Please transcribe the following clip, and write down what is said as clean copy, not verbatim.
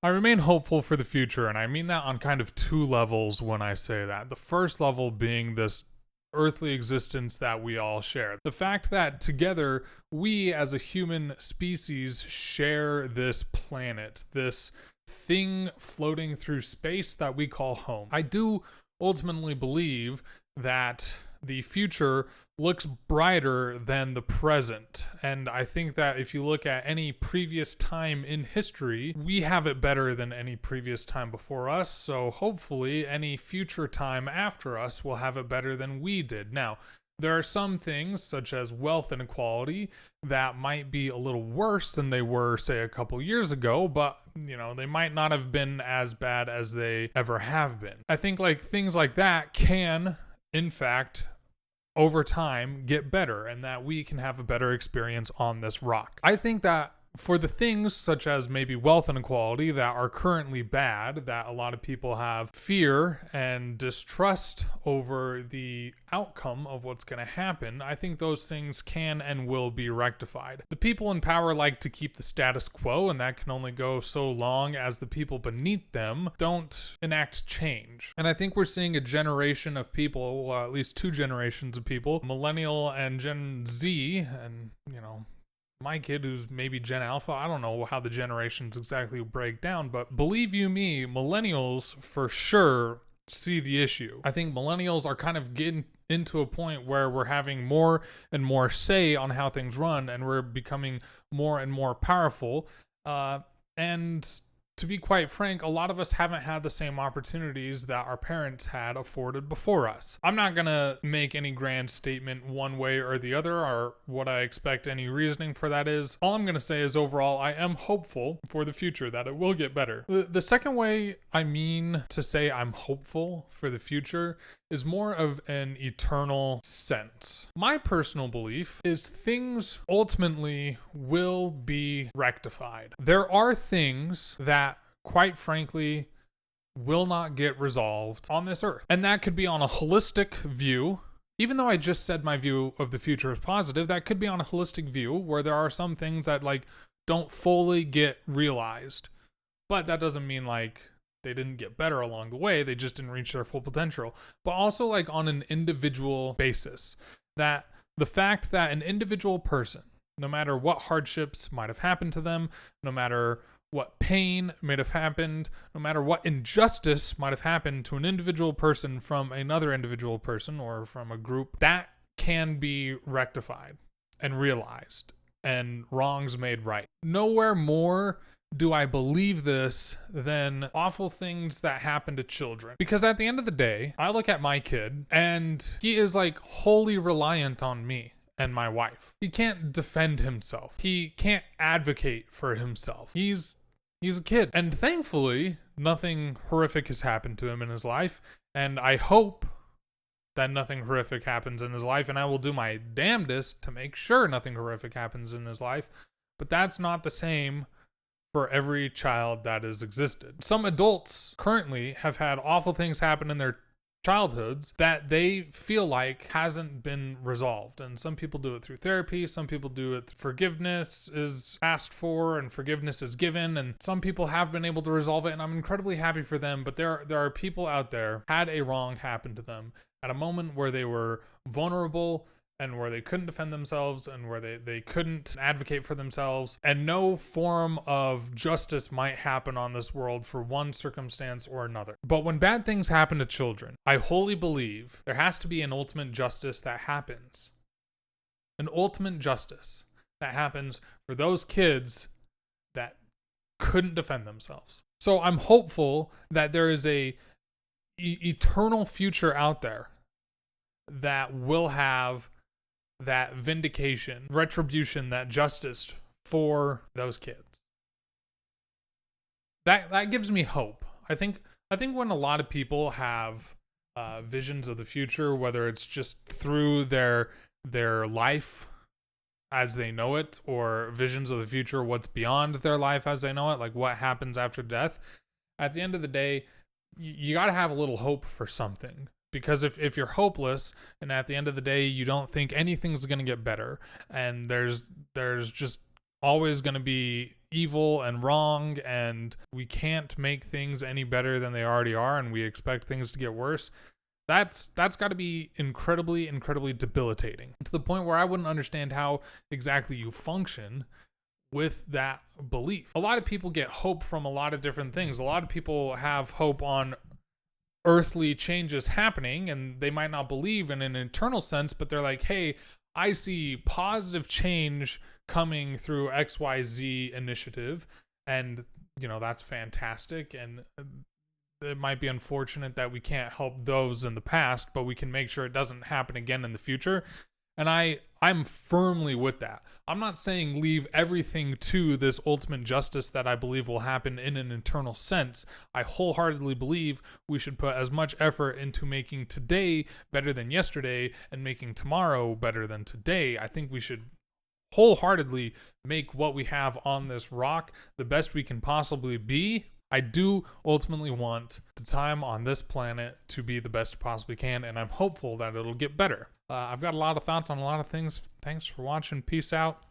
I remain hopeful for the future, and I mean that on kind of two levels when I say that. The first level being this earthly existence that we all share. The fact that together we as a human species share this planet, this thing floating through space that we call home. I do ultimately believe that the future looks brighter than the present. And I think that if you look at any previous time in history, we have it better than any previous time before us. So hopefully any future time after us will have it better than we did. Now, there are some things, such as wealth inequality, that might be a little worse than they were, say, a couple years ago, but, they might not have been as bad as they ever have been. I think things like that can, in fact, over time get better, and that we can have a better experience on this rock. I think that for the things such as maybe wealth inequality that are currently bad, that a lot of people have fear and distrust over the outcome of what's going to happen, I think those things can and will be rectified. The people in power like to keep the status quo, and that can only go so long as the people beneath them don't enact change. And I think we're seeing a generation of people, well, at least two generations of people, Millennial and Gen Z, and, my kid who's maybe Gen Alpha. I don't know how the generations exactly break down, but believe you me, millennials for sure see the issue. I think millennials are kind of getting into a point where we're having more and more say on how things run, and we're becoming more and more powerful. And to be quite frank, a lot of us haven't had the same opportunities that our parents had afforded before us. I'm not going to make any grand statement one way or the other, or what I expect any reasoning for that is. All I'm going to say is overall, I am hopeful for the future that it will get better. The second way I mean to say I'm hopeful for the future is more of an eternal sense. My personal belief is things ultimately will be rectified. There are things that, quite frankly, will not get resolved on this earth. And that could be on a holistic view. Even though I just said my view of the future is positive, that could be on a holistic view where there are some things that don't fully get realized. But that doesn't mean they didn't get better along the way, they just didn't reach their full potential. But also on an individual basis, that the fact that an individual person, no matter what hardships might have happened to them, no matter what pain might have happened, no matter what injustice might have happened to an individual person from another individual person or from a group, that can be rectified and realized and wrongs made right. Nowhere more do I believe this than awful things that happen to children. Because at the end of the day, I look at my kid and he is wholly reliant on me and my wife. He can't defend himself. He can't advocate for himself. He's a kid. And thankfully, nothing horrific has happened to him in his life. And I hope that nothing horrific happens in his life. And I will do my damnedest to make sure nothing horrific happens in his life. But that's not the same for every child that has existed. Some adults currently have had awful things happen in their childhoods that they feel hasn't been resolved. And some people do it through therapy, some people do it, forgiveness is asked for and forgiveness is given, and some people have been able to resolve it, and I'm incredibly happy for them. But there are people out there had a wrong happen to them at a moment where they were vulnerable and where they couldn't defend themselves and where they couldn't advocate for themselves, and no form of justice might happen on this world for one circumstance or another. But when bad things happen to children, I wholly believe there has to be an ultimate justice that happens. An ultimate justice that happens for those kids that couldn't defend themselves. So I'm hopeful that there is a eternal future out there that will have that vindication, retribution, that justice for those kids. That gives me hope. I think when a lot of people have visions of the future, whether it's just through their life as they know it, or visions of the future, what's beyond their life as they know it, what happens after death, at the end of the day, you got to have a little hope for something. Because if you're hopeless and at the end of the day you don't think anything's going to get better, and there's just always going to be evil and wrong, and we can't make things any better than they already are, and we expect things to get worse. That's got to be incredibly debilitating, to the point where I wouldn't understand how exactly you function with that belief. A lot of people get hope from a lot of different things. A lot of people have hope on earthly changes happening, and they might not believe in an eternal sense, but they're like, hey, I see positive change coming through XYZ initiative, and that's fantastic. And it might be unfortunate that we can't help those in the past, but we can make sure it doesn't happen again in the future. And I'm firmly with that. I'm not saying leave everything to this ultimate justice that I believe will happen in an eternal sense. I wholeheartedly believe we should put as much effort into making today better than yesterday and making tomorrow better than today. I think we should wholeheartedly make what we have on this rock the best we can possibly be. I do ultimately want the time on this planet to be the best it possibly can, and I'm hopeful that it'll get better. I've got a lot of thoughts on a lot of things. Thanks for watching. Peace out.